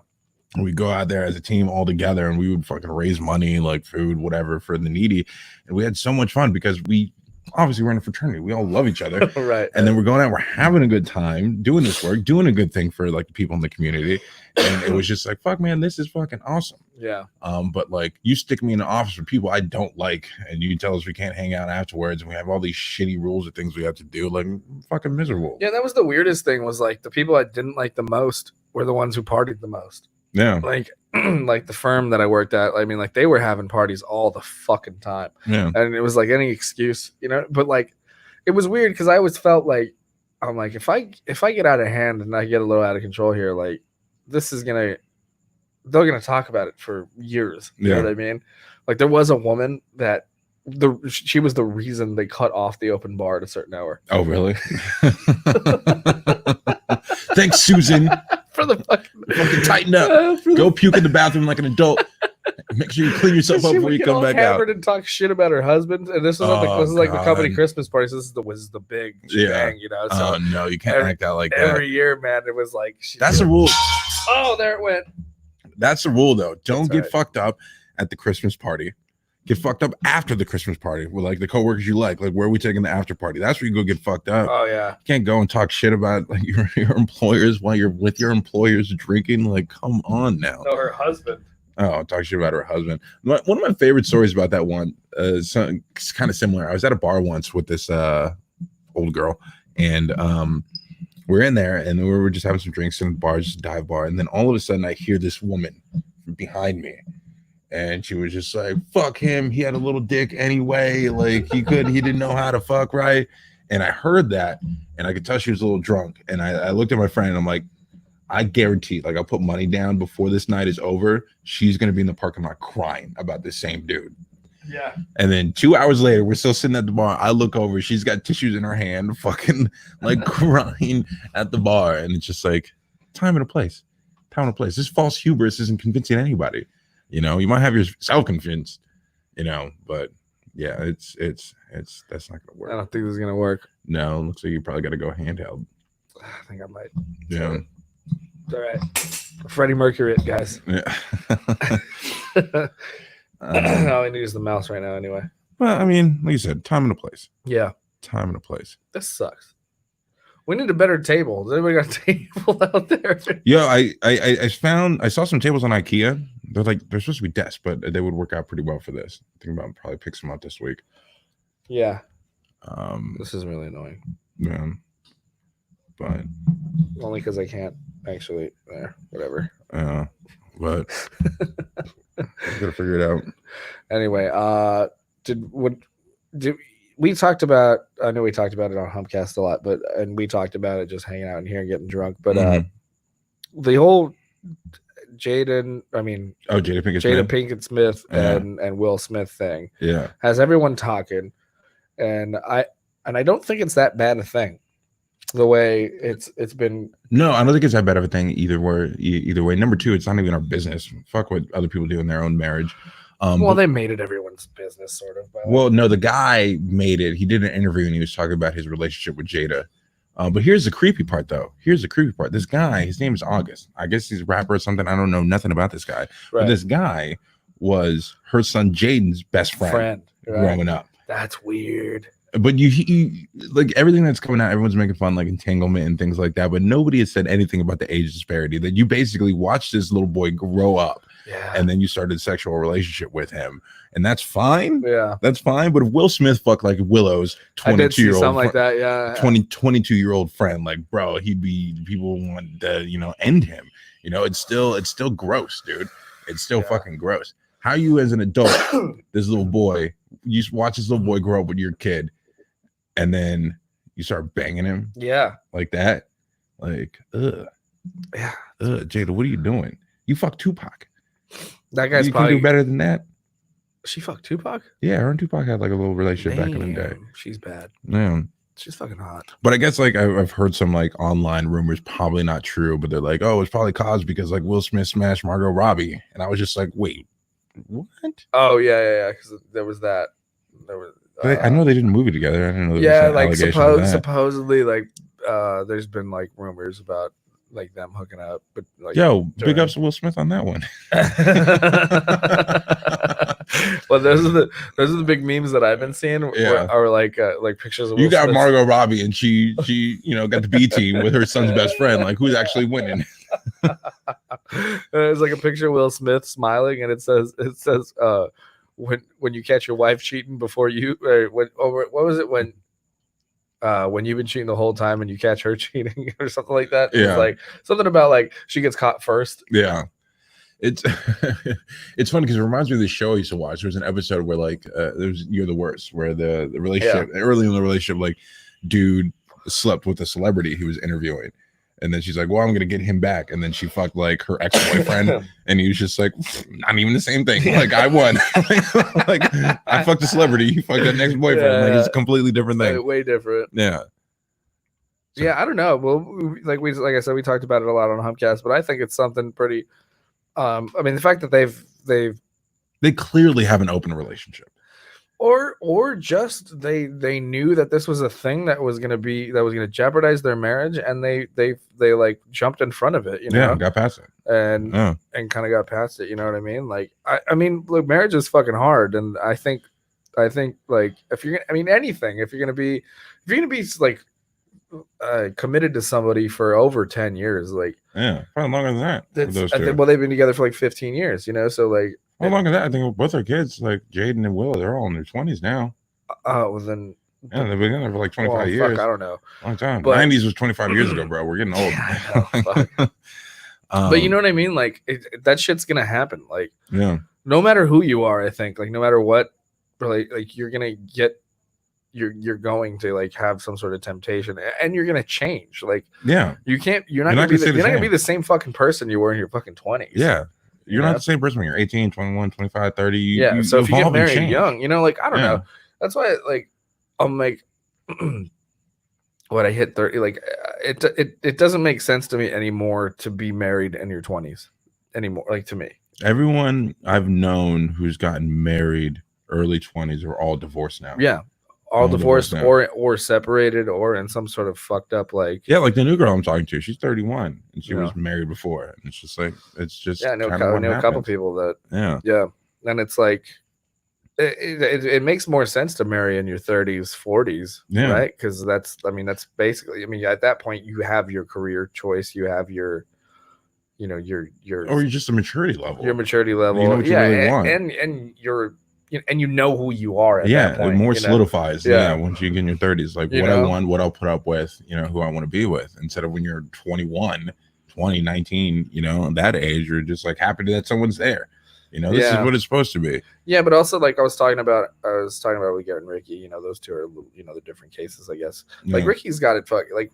We go out there as a team all together, and we would fucking raise money, like food, whatever, for the needy. And we had so much fun because we obviously we're in a fraternity. We all love each other. Right. And then we're going out, we're having a good time, doing this work, doing a good thing for like the people in the community. And it was just like, fuck, man, this is fucking awesome. Yeah. But like, you stick me in an office with people I don't like, and you tell us we can't hang out afterwards, and we have all these shitty rules of things we have to do. Like, fucking miserable. Yeah, that was the weirdest thing. Was like the people I didn't like the most were the ones who partied the most. Yeah. Like the firm that I worked at, I mean, like they were having parties all the fucking time. Yeah. And it was like any excuse, you know, but like it was weird because I always felt like I'm like, if I get out of hand and I get a little out of control here, like they're gonna talk about it for years. You know what I mean? Like there was a woman that she was the reason they cut off the open bar at a certain hour. Oh, really? Thanks, Susan. For the fucking tighten up. Go puke in the bathroom like an adult. Make sure you clean yourself up before you come back out. And talk shit about her husband, and this was like the company Christmas party. So this is the big bang, you know. So no, you can't act out like that. Every year, man, it was like that's the rule. Oh, there it went. That's the rule, though. Don't get fucked up at the Christmas party. Get fucked up after the Christmas party with like the coworkers you like. Like, where are we taking the after party? That's where you go get fucked up. Oh yeah. You can't go and talk shit about like your employers while you're with your employers drinking. Like, come on now. No, her husband. Oh, talk shit about her husband. One of my favorite stories about that one is it's kind of similar. I was at a bar once with this old girl, and we're in there, and we were just having some drinks in the bar, just a dive bar, and then all of a sudden I hear this woman behind me. And she was just like, fuck him. He had a little dick anyway. Like he didn't know how to fuck right. And I heard that, and I could tell she was a little drunk. And I looked at my friend, and I'm like, I guarantee, like I'll put money down before this night is over, she's going to be in the parking lot crying about this same dude. Yeah. And then 2 hours later, we're still sitting at the bar. I look over, she's got tissues in her hand, fucking like crying at the bar. And it's just like, time and a place. This false hubris isn't convincing anybody. You know, you might have yourself convinced, you know, but yeah, it's that's not gonna work. I don't think this is gonna work. No, looks like you probably got to go handheld. I think I might. Yeah, it's all right. Freddie Mercury, it, guys. Yeah. All I need is the mouse right now, anyway. Well, I mean, like you said, time and a place. Yeah, time and a place. This sucks. We need a better table. Does anybody got a table out there? Yeah, I saw some tables on Ikea. They're supposed to be desks, but they would work out pretty well for this. I think about probably pick some up this week. Yeah. This is really annoying. Yeah. But only because I can't actually whatever. But I gotta figure it out. Anyway, we talked about, I know we talked about it on Humpcast a lot, and we talked about it just hanging out in here and getting drunk. But the whole Jada Pinkett Smith and Will Smith thing, has everyone talking, and I don't think it's that bad a thing. The way it's been. No, I don't think it's that bad of a thing either way. Number two, it's not even our business. Fuck what other people do in their own marriage. They made it everyone's business, sort of. Well, no, the guy made it. He did an interview and he was talking about his relationship with Jada. But here's the creepy part, though. This guy, his name is August. I guess he's a rapper or something. I don't know nothing about this guy. Right. But this guy was her son Jaden's best friend growing up. That's weird. But you like everything that's coming out, everyone's making fun like entanglement and things like that. But nobody has said anything about the age disparity. That you basically watched this little boy grow up. Yeah. And then you started a sexual relationship with him, and that's fine. Yeah, that's fine. But if Will Smith fucked like Willow's 22-year-old, something like that, yeah, 22-year-old friend, like bro, people want to end him. You know, it's still gross, dude. It's still fucking gross. How you as an adult, this little boy, you watch this little boy grow up with your kid, and then you start banging him, like that, like Jada, what are you doing? You fucked Tupac. That guy's you can do better than that. She fucked Tupac? Yeah, her and Tupac had like a little relationship back in the day. She's bad. Yeah. She's fucking hot. But I guess like I've heard some like online rumors, probably not true, but they're like, oh, it's probably caused because like Will Smith smashed Margot Robbie. And I was just like, wait, what? Oh, yeah. Because there was that. I know they did a movie together. I didn't know there was like supposedly like there's been like rumors about like them hooking up, but like big ups to Will Smith on that one. Well, those are the big memes that I've been seeing. Yeah. Are like pictures of Will You got Smith's. Margot Robbie, and she got the B team with her son's best friend. Like, who's actually winning? There's like a picture of Will Smith smiling, and it says when you catch your wife cheating before you what was it when you've been cheating the whole time and you catch her cheating or something like that. Yeah. It's like something about like she gets caught first. Yeah. It's it's funny because it reminds me of the show I used to watch. There was an episode where like there was You're the Worst, where the relationship early in the relationship, like dude slept with a celebrity he was interviewing. And then she's like, well, I'm going to get him back. And then she fucked like her ex-boyfriend. And he was just like, not even the same thing. Like, I won. Like, I fucked a celebrity. You fucked an ex-boyfriend. Yeah. Like, it's a completely different thing. Way different. Yeah. So, yeah, I don't know. Well, like I said, we talked about it a lot on Humpcast, but I think it's something pretty. I mean, the fact that they clearly have an open relationship. Or just they knew that this was a thing that was gonna jeopardize their marriage, and they like jumped in front of it, you know, got past it, and kind of got past it, you know what I mean? Like, I mean, look, marriage is fucking hard, and I think like if you're gonna be like committed to somebody for over 10 years, like probably longer than that. Well, they've been together for like 15 years, you know, so like. How long is that? I think both our kids, like Jaden and Will, they're all in their 20s now. Well then, they've been together for like 25 years. I don't know. Long time. But 90s was 25 years ago, bro. We're getting old. Yeah, but you know what I mean? Like that shit's gonna happen. Like, no matter who you are, I think, like no matter what, like you're gonna get, you're going to like have some sort of temptation, and you're gonna change. Like, you're not gonna be the same fucking person you were in your fucking 20s. Yeah. You're not the same person when you're 18, 21, 25, 30. So if you get married young, you know, like, I don't know. That's why, like, I'm like, when I hit 30, like, it doesn't make sense to me anymore to be married in your 20s anymore. Like, to me, everyone I've known who's gotten married early 20s are all divorced now. Yeah. All divorced or separated or in some sort of fucked up, like, like the new girl I'm talking to, she's 31 and she was married before, and it's just like, it's just I know a couple people that and it's like it makes more sense to marry in your 30s, 40s, right? Because that's basically, at that point you have your career choice, you have your, you know, your or you're just a maturity level, you know what you really want, and you're, and you know who you are at that point. It more solidifies once you get in your 30s, like what I want, what I'll put up with, you know, who I want to be with, instead of when you're 21, 20, 19, you know, that age, you're just like happy that someone's there, you know. This is what it's supposed to be. But also, like I was talking about with Garrett and Ricky, you know, those two are, you know, the different cases, I guess. Like Ricky's got it, like,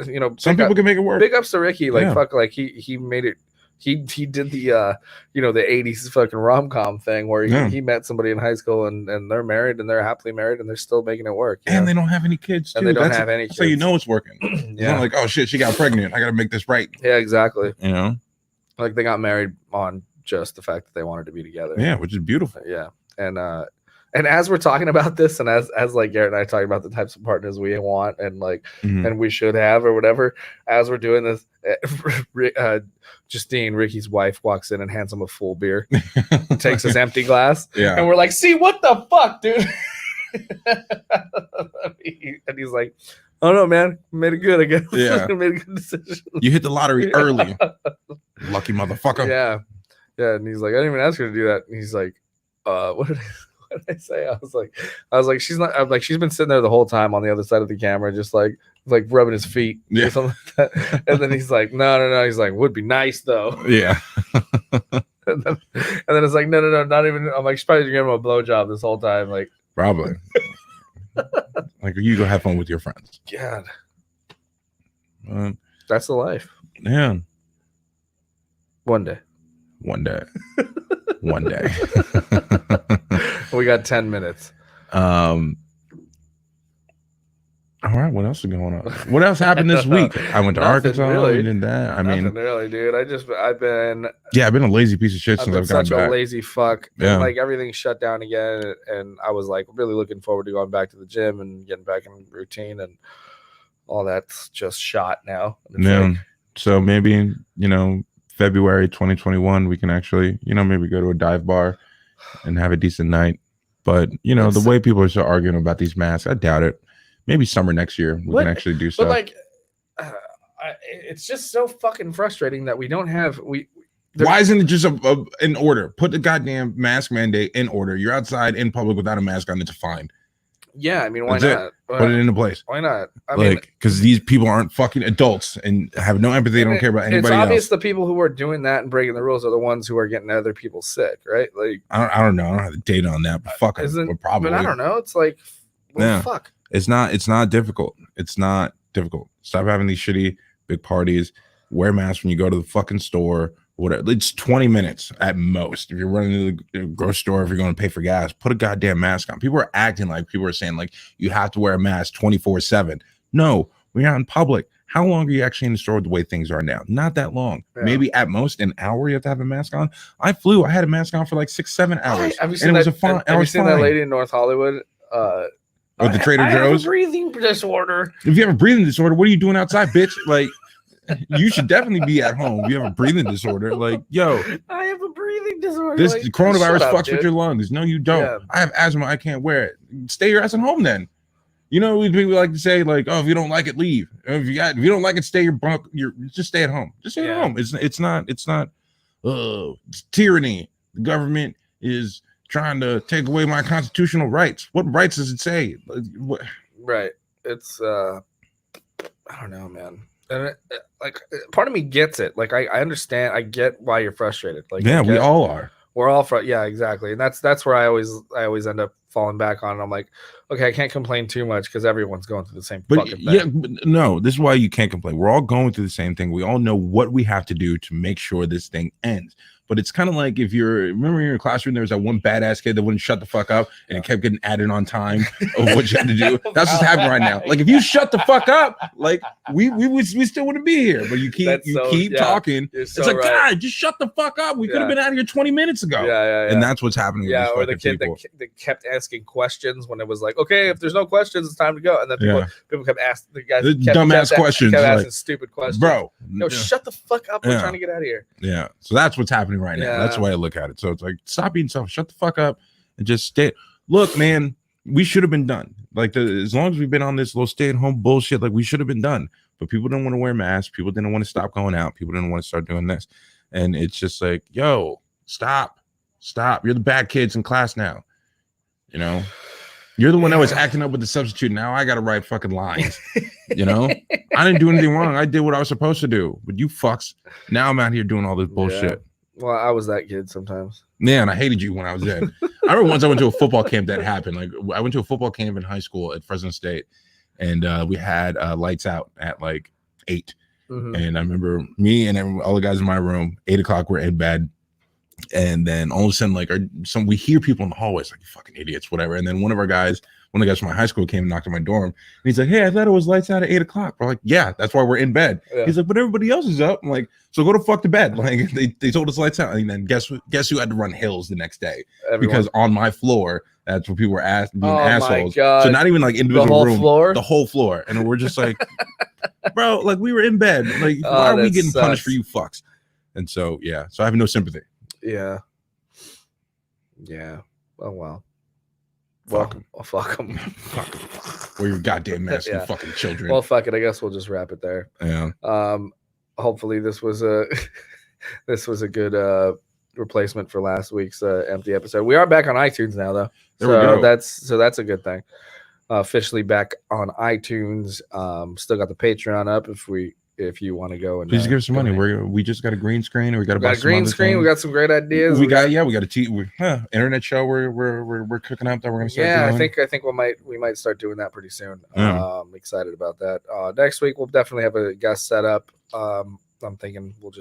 you know, some people can make it work. Big ups to Ricky, like fuck, like he made it. He did the you know, the 80s fucking rom-com thing where he met somebody in high school and they're married and they're happily married and they're still making it work. And they don't have any kids too. And they don't have any kids. So you know it's working. It's not like, oh shit, she got pregnant, I gotta make this right. Yeah, exactly. You know, like they got married on just the fact that they wanted to be together. Yeah, which is beautiful. Yeah. And as we're talking about this, and as like Garrett and I talking about the types of partners we want and like and we should have or whatever, as we're doing this, Justine, Ricky's wife, walks in and hands him a full beer, takes his empty glass, and we're like, "See, what the fuck, dude?" And he's like, "Oh no, man, made it good again. Yeah, made a good decision. You hit the lottery early, lucky motherfucker." Yeah. And he's like, "I didn't even ask her to do that." And he's like, "What did I say?" I was like, she's not. I'm like, she's been sitting there the whole time on the other side of the camera, just like rubbing his feet, or something like that. And then he's like, no. He's like, would be nice though. Yeah. and then it's like, no, not even. I'm like, she's probably giving him a blowjob this whole time, like probably. Like, you go have fun with your friends. God, that's the life. Yeah. One day. We got 10 minutes. All right, what else is going on? What else happened this week? I went to Arkansas. Really. We did that. I mean, really, dude. I've been a lazy piece of shit since I've gotten back. Such a lazy fuck. Yeah. And, like, everything's shut down again, and I was like really looking forward to going back to the gym and getting back in routine, and all that's just shot now. Yeah. Like, so maybe, you know, February 2021, we can actually, you know, maybe go to a dive bar, and have a decent night. But you know, the way people are still arguing about these masks, I doubt it. Maybe summer next year we can actually do stuff. But like, it's just so fucking frustrating that we don't have Why isn't it just in order? Put the goddamn mask mandate in order. You're outside in public without a mask on, it's fine. Yeah, I mean, why not? Put it into place. Why not? I mean, because these people aren't fucking adults and have no empathy. They don't care about anybody else. It's obvious the people who are doing that and breaking the rules are the ones who are getting other people sick, right? Like, I don't know. I don't have the data on that, but fuck it. Probably. But I don't know. It's like, fuck. It's not difficult. It's not difficult. Stop having these shitty big parties. Wear masks when you go to the fucking store. Whatever. It's 20 minutes at most. If you're running to the grocery store, if you're going to pay for gas, put a goddamn mask on. People are acting like people are saying like you have to wear a mask 24/7. No, we're not in public. How long are you actually in the store the way things are now? Not that long. Yeah. Maybe at most an hour you have to have a mask on. I had a mask on for like 6-7 hours. Have you seen that lady in North Hollywood? Or the Trader Joe's? I have a breathing disorder. If you have a breathing disorder, what are you doing outside, bitch? Like, you should definitely be at home. If you have a breathing disorder, like, yo, I have a breathing disorder. This coronavirus fucks with your lungs. No, you don't. Yeah. I have asthma. I can't wear it. Stay your ass at home then. You know, people like to say like, oh, if you don't like it, leave. If you don't like it, stay just stay at home. Just stay at home. It's not it's tyranny. The government is trying to take away my constitutional rights. What rights does it say? What? Right. It's I don't know, man. And like, part of me gets it. Like, I understand. I get why you're frustrated. Like, yeah, we all are. We're all yeah, exactly. And that's where I always end up falling back on. I'm like, okay, I can't complain too much because everyone's going through the same fucking thing. Yeah, but no, this is why you can't complain. We're all going through the same thing. We all know what we have to do to make sure this thing ends. But it's kind of like if remember in your classroom, there was that one badass kid that wouldn't shut the fuck up and it kept getting added on time of what you had to do. That's what's happening right now. Like if you shut the fuck up, like we still wouldn't be here. But you keep talking. It's like, right. God, just shut the fuck up. We could have been out of here 20 minutes ago. Yeah. And that's what's happening. Yeah, or the kid that kept asking questions when it was like, okay, if there's no questions, it's time to go. And then people kept asking the guys dumbass questions, kept asking stupid questions. Bro, no, shut the fuck up. We're trying to get out of here. Yeah. So that's what's happening right now. That's the way I look at it. So it's like, stop being selfish, shut the fuck up and just stay. Look, man, we should have been done. Like as long as we've been on this little stay-at-home bullshit, like we should have been done. But people didn't want to wear masks. People didn't want to stop going out. People didn't want to start doing this. And it's just like, yo, stop. You're the bad kids in class now. You know, you're the one that was acting up with the substitute. Now I got to write fucking lines. You know, I didn't do anything wrong. I did what I was supposed to do. But you fucks. Now I'm out here doing all this bullshit. Yeah. Well, I was that kid sometimes. Yeah, and I hated you when I was there. I remember once I went to a football camp that happened. Like I went to a football camp in high school at Fresno State, and we had lights out at like 8. Mm-hmm. And I remember me and all the guys in my room, 8 o'clock, we're in bed. And then all of a sudden, like we hear people in the hallways, like, you fucking idiots, whatever. And then one of the guys from my high school came and knocked on my dorm. And he's like, hey, I thought it was lights out at 8 o'clock. We're like, yeah, that's why we're in bed. Yeah. He's like, but everybody else is up. I'm like, so go to fuck to bed. Like they told us lights out. And then guess who had to run hills the next day? Everyone. Because on my floor, that's what people were being assholes. So not even like individual room, the whole floor. And we're just like, bro, like we were in bed. Like, why are we getting punished for you fucks? And so, yeah. So I have no sympathy. Yeah. Oh, well. Fuck them. Wear your goddamn mask, you fucking children. Well, fuck it. I guess we'll just wrap it there. Yeah. Hopefully this was a good replacement for last week's empty episode. We are back on iTunes now, though. That's a good thing. Officially back on iTunes. Still got the Patreon up if you want to go and please give us some money. We just got a green screen, and we got a green screen. We got some great ideas. We got a internet show we're cooking up that we're gonna start doing. I think we might start doing that pretty soon. I'm excited about that. Next week we'll definitely have a guest set up. I'm thinking we'll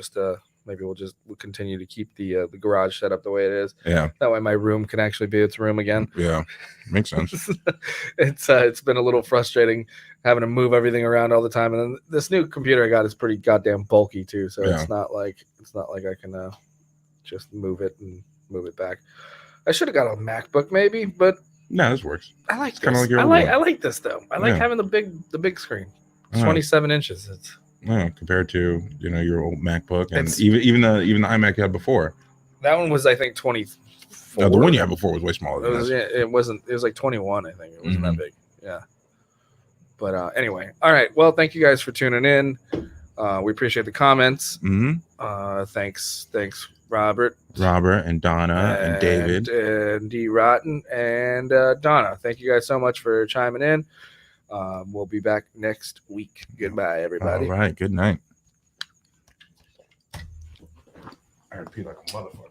continue to keep the garage set up the way it is. Yeah. That way my room can actually be its room again. Yeah. Makes sense. It's been a little frustrating having to move everything around all the time. And then this new computer I got is pretty goddamn bulky too. So it's not like I can just move it back. I should have got a MacBook maybe, but no, this works. I like this. I like this though. I like having the big screen. It's 27 inches. It's compared to your old MacBook and even the iMac you had before. That one was, I think, 24. No, the one you had before was way smaller than this. It wasn't. It was like 21. I think it wasn't that Mhm. big. Yeah. But anyway, all right. Well, thank you guys for tuning in. We appreciate the comments. Thanks, Robert, and Donna, and David, and D Rotten, and Donna. Thank you guys so much for chiming in. We'll be back next week. Goodbye, everybody. All right. Good night. I repeat like a motherfucker.